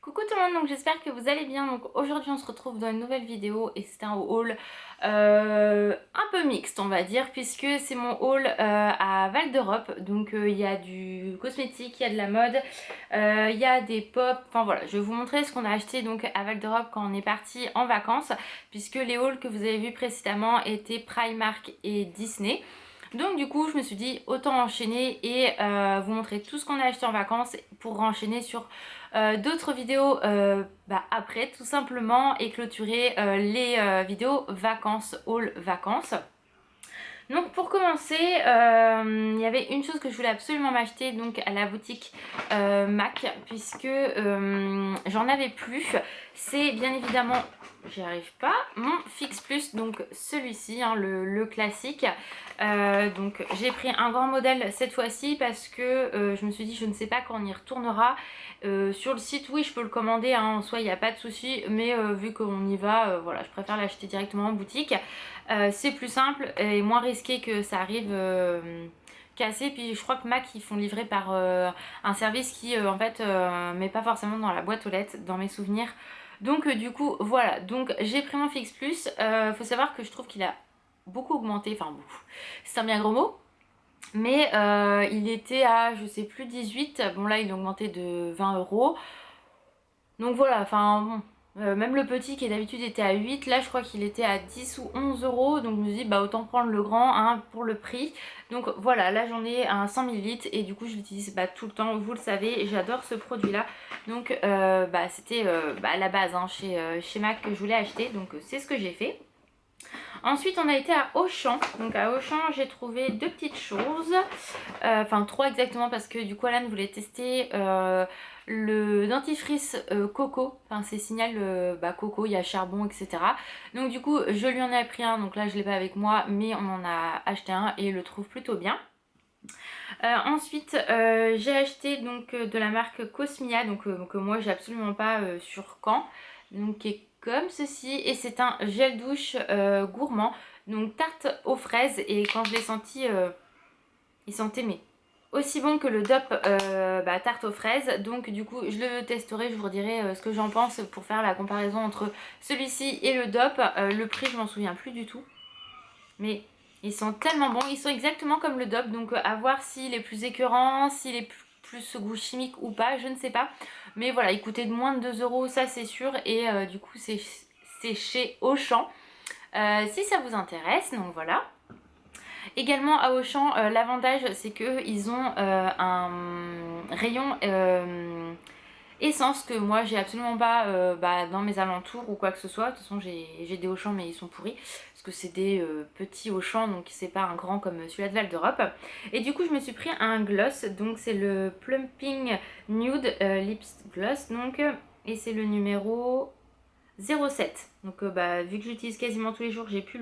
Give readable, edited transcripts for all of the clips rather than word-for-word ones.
Coucou tout le monde, donc j'espère que vous allez bien. Donc aujourd'hui on se retrouve dans une nouvelle vidéo et c'est un haul un peu mixte on va dire, puisque c'est mon haul à Val d'Europe. Donc il y a du cosmétique, il y a de la mode, il y a des pop, enfin voilà, je vais vous montrer ce qu'on a acheté donc à Val d'Europe quand on est parti en vacances, puisque les hauls que vous avez vus précédemment étaient Primark et Disney. Donc du coup je me suis dit autant enchaîner et vous montrer tout ce qu'on a acheté en vacances pour enchaîner sur d'autres vidéos après tout simplement et clôturer les vidéos vacances, haul vacances. Donc pour commencer, il y avait une chose que je voulais absolument m'acheter donc à la boutique MAC, puisque j'en avais plus. C'est bien évidemment, j'y arrive pas, mon Fix Plus, donc celui-ci, hein, le classique. Donc j'ai pris un grand modèle cette fois-ci parce que je me suis dit je ne sais pas quand on y retournera. Sur le site oui je peux le commander, hein, en soi il n'y a pas de souci, mais vu qu'on y va, voilà, je préfère l'acheter directement en boutique. C'est plus simple et moins risqué que ça arrive cassé. Puis je crois que Mac ils font livrer par un service qui en fait met pas forcément dans la boîte aux lettres dans mes souvenirs. Donc du coup voilà, donc j'ai pris mon Fix Plus. Faut savoir que je trouve qu'il a beaucoup augmenté, enfin beaucoup, c'est un bien gros mot. Mais il était à je sais plus 18, bon là il a augmenté de 20 €. Donc voilà, enfin bon, même le petit qui d'habitude était à 8, là je crois qu'il était à 10 ou 11 €. Donc je me dis bah autant prendre le grand hein, pour le prix. Donc voilà, là j'en ai un 100 ml et du coup je l'utilise tout le temps, vous le savez, j'adore ce produit là. Donc c'était la base hein, chez Mac que je voulais acheter, donc c'est ce que j'ai fait. Ensuite on a été à Auchan, donc à Auchan j'ai trouvé deux petites choses, enfin trois exactement, parce que du coup Alan voulait tester le dentifrice coco, enfin c'est signal coco, il y a charbon etc. Donc du coup je lui en ai pris un, donc là je l'ai pas avec moi mais on en a acheté un et il le trouve plutôt bien. Ensuite j'ai acheté donc de la marque Cosmia, donc que moi j'ai absolument pas sur Caen, donc qui est comme ceci, et c'est un gel douche gourmand, donc tarte aux fraises, et quand je l'ai senti il sentait mais aussi bon que le DOP tarte aux fraises. Donc du coup je le testerai, je vous redirai ce que j'en pense pour faire la comparaison entre celui-ci et le DOP. Le prix je m'en souviens plus du tout, mais ils sont tellement bons, ils sont exactement comme le DOP, donc à voir s'il est plus écœurant, s'il est plus goût chimique ou pas, je ne sais pas. Mais voilà, il coûtait de moins de 2 €, ça c'est sûr, et du coup c'est chez Auchan. Si ça vous intéresse, donc voilà. Également à Auchan, l'avantage c'est qu'ils ont un rayon essence que moi j'ai absolument pas dans mes alentours ou quoi que ce soit. De toute façon j'ai des Auchan mais ils sont pourris parce que c'est des petits Auchan, donc c'est pas un grand comme celui-là de Val d'Europe. Et du coup je me suis pris un gloss, donc c'est le Plumping Nude Lips Gloss, donc et c'est le numéro 07. Donc vu que j'utilise quasiment tous les jours, j'ai plus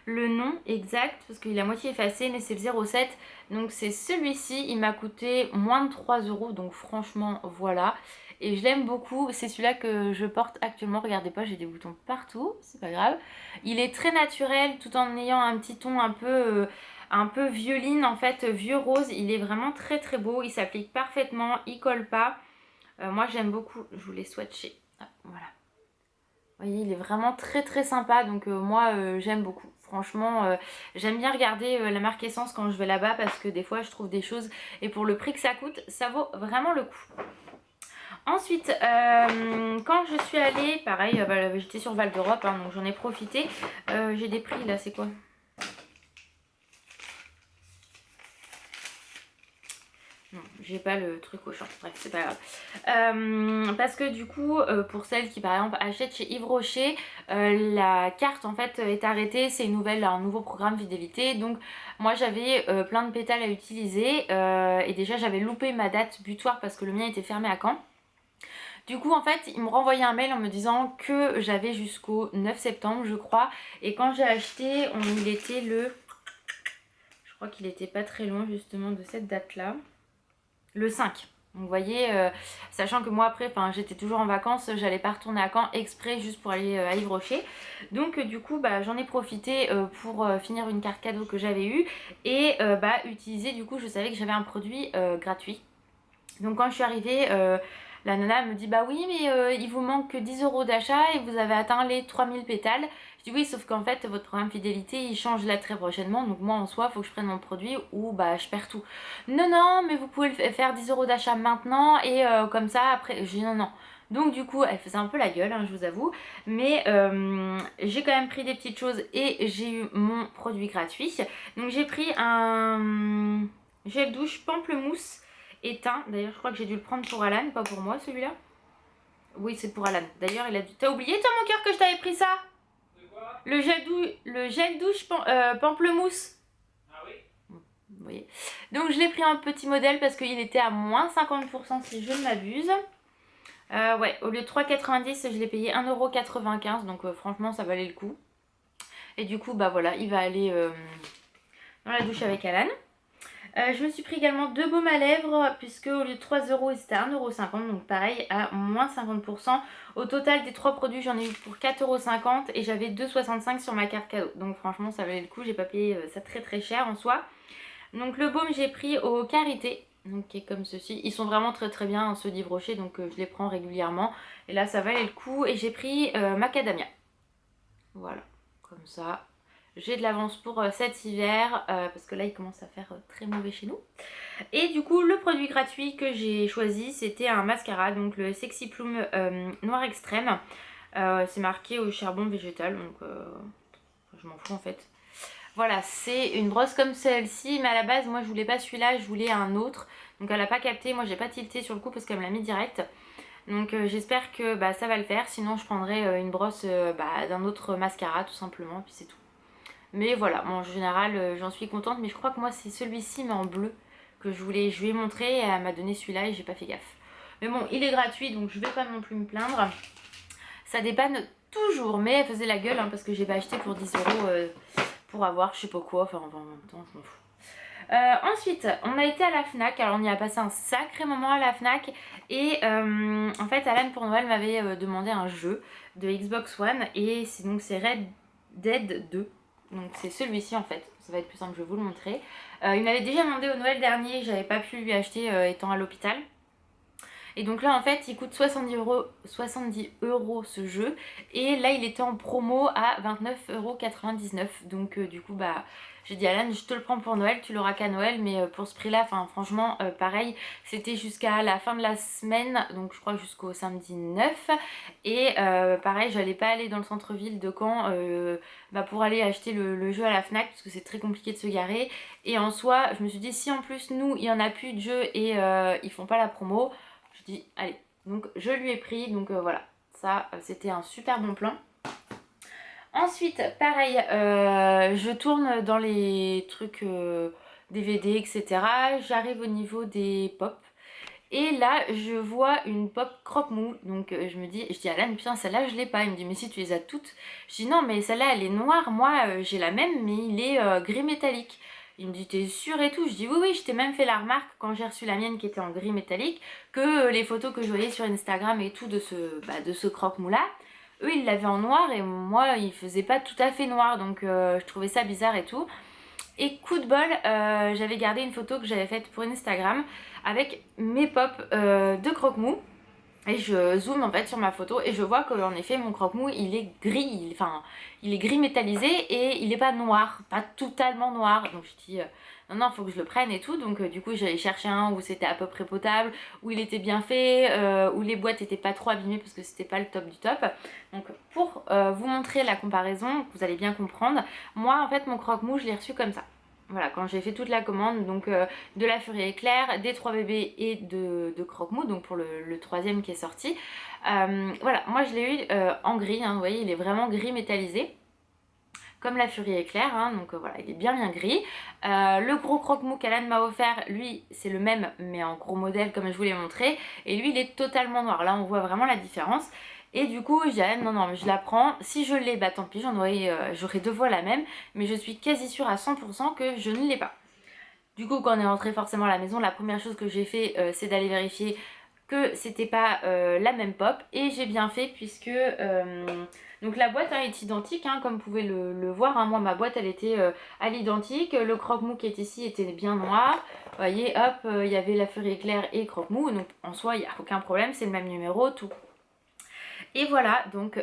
le nom exact parce qu'il est à moitié effacé, mais c'est le 07. Donc c'est celui-ci, il m'a coûté moins de 3 €, donc franchement voilà, et je l'aime beaucoup. C'est celui-là que je porte actuellement, regardez pas, j'ai des boutons partout, c'est pas grave. Il est très naturel tout en ayant un petit ton un peu violine, en fait vieux rose. Il est vraiment très très beau, il s'applique parfaitement, il colle pas. Moi j'aime beaucoup, je vous l'ai swatché. Ah, voilà, vous voyez, il est vraiment très très sympa, donc moi j'aime beaucoup. Franchement, j'aime bien regarder la marque Essence quand je vais là-bas parce que des fois je trouve des choses et pour le prix que ça coûte, ça vaut vraiment le coup. Ensuite, quand je suis allée, pareil, j'étais sur Val d'Europe, hein, donc j'en ai profité. J'ai des prix là, c'est quoi ? Non, j'ai pas le truc au champ, bref, c'est pas grave. Parce que du coup, pour celles qui par exemple achètent chez Yves Rocher, la carte en fait est arrêtée, c'est un nouveau programme fidélité. Donc moi j'avais plein de pétales à utiliser et déjà j'avais loupé ma date butoir parce que le mien était fermé à Caen. Du coup en fait ils m'ont renvoyé un mail en me disant que j'avais jusqu'au 9 septembre je crois. Et quand j'ai acheté, il était je crois qu'il était pas très loin justement de cette date là. Le 5. Donc vous voyez, sachant que moi après j'étais toujours en vacances, j'allais pas retourner à Caen exprès juste pour aller à Yves Rocher. Donc du coup j'en ai profité pour finir une carte cadeau que j'avais eue et utiliser, du coup je savais que j'avais un produit gratuit. Donc quand je suis arrivée, la nana me dit bah oui mais il vous manque que 10 € d'achat et vous avez atteint les 3000 pétales. Je dis oui sauf qu'en fait votre programme fidélité il change là très prochainement, donc moi en soi faut que je prenne mon produit ou bah je perds tout. Non non mais vous pouvez faire 10 € d'achat maintenant et comme ça après. Je dis non non. Donc du coup elle faisait un peu la gueule hein, je vous avoue, mais j'ai quand même pris des petites choses et j'ai eu mon produit gratuit. Donc j'ai pris un gel douche pamplemousse et thym. D'ailleurs je crois que j'ai dû le prendre pour Alan, pas pour moi celui-là. Oui c'est pour Alan. D'ailleurs il a dû... T'as oublié toi mon cœur que je t'avais pris ça? De quoi? Le gel douche pamplemousse. Ah oui? Vous voyez. Donc je l'ai pris en petit modèle parce qu'il était à moins 50% si je ne m'abuse. Ouais, au lieu de 3,90 je l'ai payé 1,95 €, donc franchement ça valait le coup. Et du coup bah voilà, il va aller dans la douche avec Alan. Je me suis pris également 2 baumes à lèvres puisque au lieu de 3 € c'était 1,50 €, donc pareil à moins 50%. Au total des 3 produits j'en ai eu pour 4,50 € et j'avais 2,65 € sur ma carte cadeau. Donc franchement ça valait le coup, j'ai pas payé ça très très cher en soi. Donc le baume j'ai pris au Karité, donc qui est comme ceci. Ils sont vraiment très très bien ceux d'Yves Rocher, donc je les prends régulièrement. Et là ça valait le coup. Et j'ai pris macadamia. Voilà, comme ça. J'ai de l'avance pour cet hiver parce que là il commence à faire très mauvais chez nous. Et du coup le produit gratuit que j'ai choisi c'était un mascara, donc le Sexy Plume Noir Extrême. C'est marqué au charbon végétal, donc je m'en fous en fait. Voilà, c'est une brosse comme celle-ci, mais à la base moi je voulais pas celui-là, je voulais un autre. Donc elle a pas capté, moi j'ai pas tilté sur le coup parce qu'elle me l'a mis direct. Donc j'espère que bah, ça va le faire, sinon je prendrai une brosse d'un autre mascara tout simplement, puis c'est tout. Mais voilà, bon, en général j'en suis contente, mais je crois que moi c'est celui-ci mais en bleu que je voulais. Je lui ai montré et elle m'a donné celui-là et j'ai pas fait gaffe. Mais bon, il est gratuit donc je vais pas non plus me plaindre. Ça dépanne toujours, mais elle faisait la gueule hein, parce que j'ai pas acheté pour 10 € pour avoir je sais pas quoi, enfin en même temps je m'en fous. Ensuite on a été à la FNAC, alors on y a passé un sacré moment à la FNAC et en fait Alan pour Noël m'avait demandé un jeu de Xbox One et donc c'est Red Dead 2. Donc c'est celui-ci en fait, ça va être plus simple, je vais vous le montrer. Il m'avait déjà demandé au Noël dernier, j'avais pas pu lui acheter étant à l'hôpital. Et donc là en fait il coûte 70 € ce jeu. Et là il était en promo à 29,99 €. Donc du coup bah j'ai dit Alan je te le prends pour Noël, tu l'auras qu'à Noël. Mais pour ce prix là, enfin franchement pareil, c'était jusqu'à la fin de la semaine. Donc je crois jusqu'au samedi 9. Et pareil j'allais pas aller dans le centre-ville de Caen pour aller acheter le jeu à la FNAC parce que c'est très compliqué de se garer. Et en soi je me suis dit si en plus nous il y en a plus de jeux et ils font pas la promo, je dis allez, donc je lui ai pris. Donc voilà, ça c'était un super bon plan. Ensuite pareil je tourne dans les trucs DVD etc. J'arrive au niveau des pop et là je vois une pop croque-mou. Donc je dis à Alan putain celle-là je l'ai pas. Il me dit mais si tu les as toutes. Je dis non mais celle-là elle est noire, moi j'ai la même mais il est gris métallique. Il me dit t'es sûre et tout. Je dis oui oui, je t'ai même fait la remarque quand j'ai reçu la mienne qui était en gris métallique que les photos que je voyais sur Instagram et tout de ce croque-mou là, eux ils l'avaient en noir et moi il faisait pas tout à fait noir. Donc je trouvais ça bizarre et tout. Et coup de bol, j'avais gardé une photo que j'avais faite pour Instagram avec mes pops de croque-mou. Et je zoome en fait sur ma photo et je vois qu'en effet mon croque-mou il est gris, il est gris métallisé et il est pas noir, pas totalement noir. Donc je dis non non faut que je le prenne et tout. Donc du coup j'allais chercher un où c'était à peu près potable, où il était bien fait, où les boîtes étaient pas trop abîmées parce que c'était pas le top du top. Donc pour vous montrer la comparaison, vous allez bien comprendre, moi en fait mon croque-mou je l'ai reçu comme ça. Voilà, quand j'ai fait toute la commande, donc de la Furie Éclair, des 3 bébés et de croque-mou, donc pour le troisième qui est sorti. Voilà, moi je l'ai eu en gris, hein, vous voyez, il est vraiment gris métallisé, comme la Furie Éclair, hein, donc voilà, il est bien gris. Le gros croque-mou qu'Alan m'a offert, lui, c'est le même, mais en gros modèle comme je vous l'ai montré, et lui, il est totalement noir. Là, on voit vraiment la différence. Et du coup je dis à Alan non non mais je la prends, si je l'ai bah tant pis, j'aurai 2 fois la même, mais je suis quasi sûre à 100% que je ne l'ai pas. Du coup quand on est rentré forcément à la maison, la première chose que j'ai fait c'est d'aller vérifier que c'était pas la même pop, et j'ai bien fait puisque donc la boîte est identique, comme vous pouvez le voir, moi ma boîte elle était à l'identique, le croque-mou qui est ici était bien noir, vous voyez, hop, il y avait la Furie Éclair et croque-mou, donc en soi il n'y a aucun problème, c'est le même numéro, tout. Et voilà, donc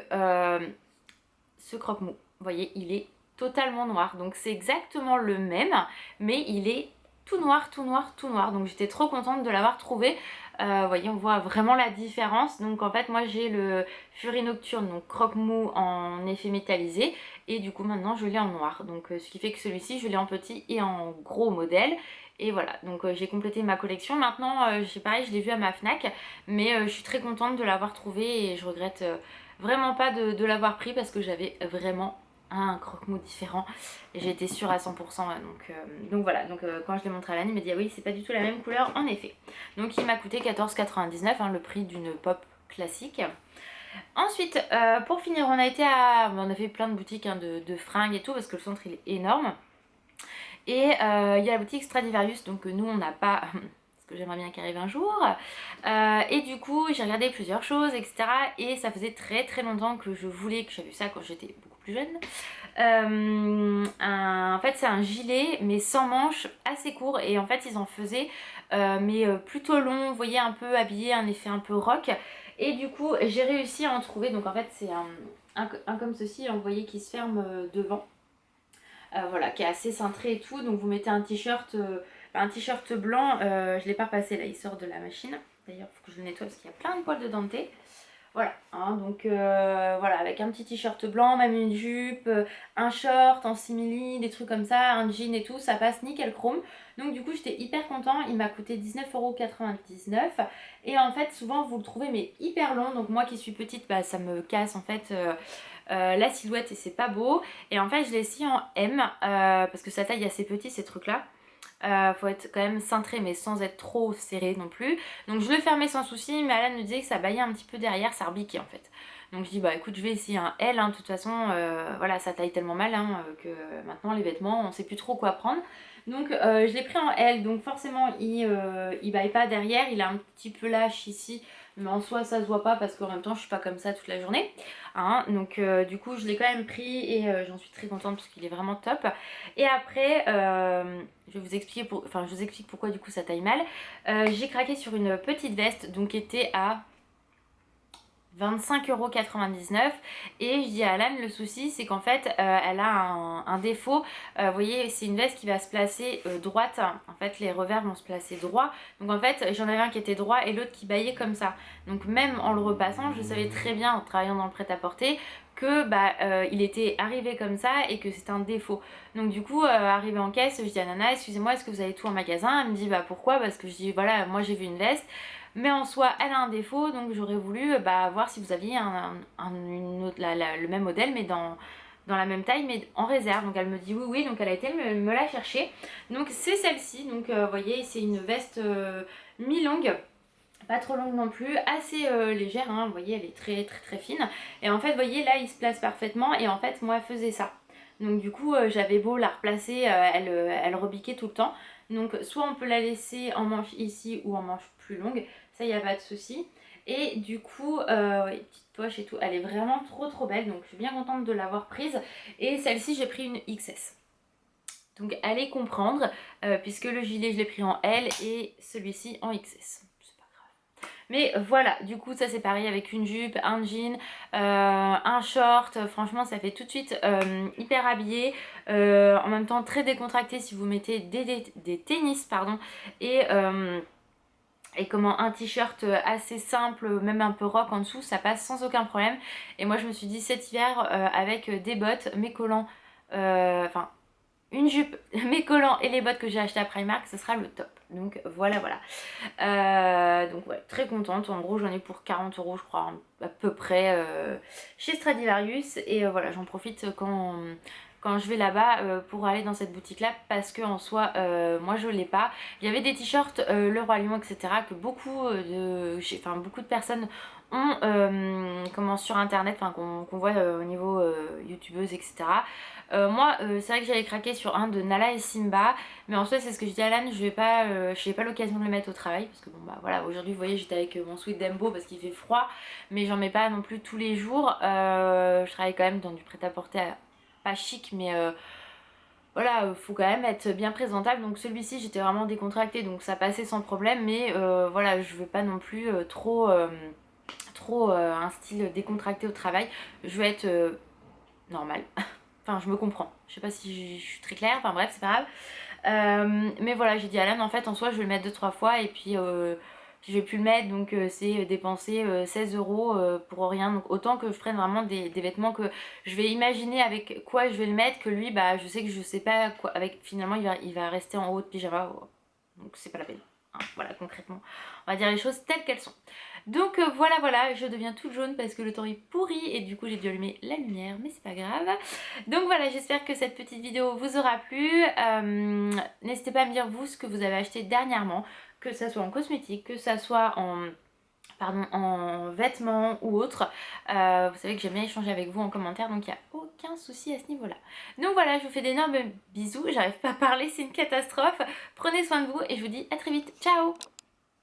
ce croque-mou, vous voyez, il est totalement noir, donc c'est exactement le même, mais il est tout noir, tout noir, tout noir, donc j'étais trop contente de l'avoir trouvé. Vous voyez, on voit vraiment la différence. Donc en fait moi j'ai le Furie Nocturne, donc croque-mou en effet métallisé, et du coup maintenant je l'ai en noir, donc ce qui fait que celui-ci je l'ai en petit et en gros modèle. Et voilà, donc j'ai complété ma collection. Maintenant pareil, je l'ai vu à ma Fnac, mais je suis très contente de l'avoir trouvé et je regrette vraiment pas de l'avoir pris parce que j'avais vraiment un croque-mou différent et j'ai été sûre à 100%, donc voilà, donc quand je l'ai montré à Lani, il m'a dit ah oui, c'est pas du tout la même couleur en effet. Donc il m'a coûté 14,99, le prix d'une pop classique. Ensuite pour finir, on a fait plein de boutiques de fringues et tout parce que le centre il est énorme, et il y a la boutique Stradivarius, donc nous on n'a pas parce que j'aimerais bien qu'il arrive un jour, et du coup j'ai regardé plusieurs choses, etc., et ça faisait très très longtemps que je voulais, que j'avais vu ça quand j'étais beaucoup plus jeune. En fait c'est un gilet mais sans manches, assez court, et en fait ils en faisaient mais plutôt long, vous voyez, un peu habillé, un effet un peu rock, et du coup j'ai réussi à en trouver. Donc en fait c'est un comme ceci, vous voyez, qui se ferme devant, voilà, qui est assez cintré et tout. Donc vous mettez un t-shirt blanc, je l'ai pas repassé là, il sort de la machine, d'ailleurs il faut que je le nettoie parce qu'il y a plein de poils de denté. Voilà, donc voilà, avec un petit t-shirt blanc, même une jupe, un short en simili, des trucs comme ça, un jean et tout, ça passe nickel chrome. Donc du coup j'étais hyper content, il m'a coûté 19,99 €. Et en fait souvent vous le trouvez mais hyper long, donc moi qui suis petite, ça me casse en fait la silhouette et c'est pas beau. Et en fait je l'ai essayé en M, parce que sa taille est assez petite, ces trucs là. Faut être quand même cintré mais sans être trop serré non plus. Donc je le fermais sans souci, mais Alan me disait que ça baillait un petit peu derrière, ça rebiquait en fait. Donc je dis bah écoute, je vais essayer un L, de toute façon voilà, ça taille tellement mal que maintenant les vêtements on sait plus trop quoi prendre. Donc je l'ai pris en L, donc forcément il baille pas derrière, il a un petit peu lâche ici, mais en soi ça se voit pas parce qu'en même temps je suis pas comme ça toute la journée, donc du coup je l'ai quand même pris et j'en suis très contente parce qu'il est vraiment top. Et après je vais vous expliquer je vous explique pourquoi du coup ça taille mal. J'ai craqué sur une petite veste, donc qui était à 25,99 €, et je dis à Alan, le souci c'est qu'en fait elle a un défaut, vous voyez, c'est une veste qui va se placer droite, en fait les revers vont se placer droit, donc en fait j'en avais un qui était droit et l'autre qui baillait comme ça, donc même en le repassant je savais très bien en travaillant dans le prêt-à-porter que il était arrivé comme ça et que c'est un défaut. Donc du coup arrivé en caisse, je dis à Nana, excusez-moi, est-ce que vous avez tout en magasin? Elle me dit pourquoi, parce que je dis voilà, moi j'ai vu une veste mais en soi elle a un défaut, donc j'aurais voulu voir si vous aviez le même modèle mais dans la même taille mais en réserve. Donc elle me dit oui oui, donc elle a été me la chercher, donc c'est celle-ci. Donc vous voyez, c'est une veste mi-longue, pas trop longue non plus, assez légère, vous voyez, elle est très très très fine, et en fait vous voyez là il se place parfaitement, et en fait moi elle faisait ça, donc du coup j'avais beau la replacer, elle rebiquait tout le temps. Donc soit on peut la laisser en manche ici ou en manche plus longue, ça il n'y a pas de souci. Et du coup ouais, petite poche et tout, elle est vraiment trop trop belle, donc je suis bien contente de l'avoir prise. Et celle-ci j'ai pris une XS, donc allez comprendre, puisque le gilet je l'ai pris en L et celui-ci en XS. Mais voilà, du coup ça c'est pareil avec une jupe, un jean, un short, franchement ça fait tout de suite hyper habillé, en même temps très décontracté si vous mettez des tennis, pardon, et comment, un t-shirt assez simple, même un peu rock en dessous, ça passe sans aucun problème. Et moi je me suis dit cet hiver avec des bottes, mes collants, une jupe, mes collants et les bottes que j'ai achetées à Primark, ce sera le top. Donc voilà voilà. Donc ouais, très contente. En gros j'en ai pour 40 € je crois à peu près chez Stradivarius. Et voilà, j'en profite quand quand je vais là-bas pour aller dans cette boutique là, parce que en soi moi je l'ai pas. Il y avait des t-shirts Le Roi Lion, etc., que beaucoup beaucoup de personnes ont comment, sur internet, enfin qu'on voit au niveau youtubeuse, etc. Moi c'est vrai que j'avais craqué sur un de Nala et Simba, mais en soi c'est ce que je dis à Alan, je n'ai pas l'occasion de le mettre au travail parce que bon bah voilà, aujourd'hui vous voyez j'étais avec mon sweat Dembo parce qu'il fait froid, mais j'en mets pas non plus tous les jours. Je travaille quand même dans du prêt-à-porter pas chic, mais voilà, faut quand même être bien présentable. Donc celui-ci j'étais vraiment décontractée, donc ça passait sans problème, mais voilà, je veux pas non plus trop un style décontracté au travail. Je veux être normale. Enfin, je me comprends. Je sais pas si je suis très claire, enfin bref, c'est pas grave. Mais voilà, j'ai dit à Alan, en fait, en soi, je vais le mettre 2-3 fois et puis je vais plus le mettre, donc c'est dépenser 16 euros pour rien. Donc autant que je prenne vraiment des vêtements que je vais imaginer avec quoi je vais le mettre, que lui, bah je sais que je sais pas quoi, avec finalement il va rester en haut de pyjama, donc c'est pas la peine. Hein, voilà, concrètement, on va dire les choses telles qu'elles sont. Donc voilà, je deviens toute jaune parce que le temps est pourri et du coup j'ai dû allumer la lumière, mais c'est pas grave. Donc voilà, j'espère que cette petite vidéo vous aura plu. N'hésitez pas à me dire vous ce que vous avez acheté dernièrement, que ça soit en cosmétique, que ça soit en vêtements ou autre. Vous savez que j'aime bien échanger avec vous en commentaire, donc il n'y a aucun souci à ce niveau là. Donc voilà, je vous fais d'énormes bisous, j'arrive pas à parler, c'est une catastrophe. Prenez soin de vous et je vous dis à très vite, ciao.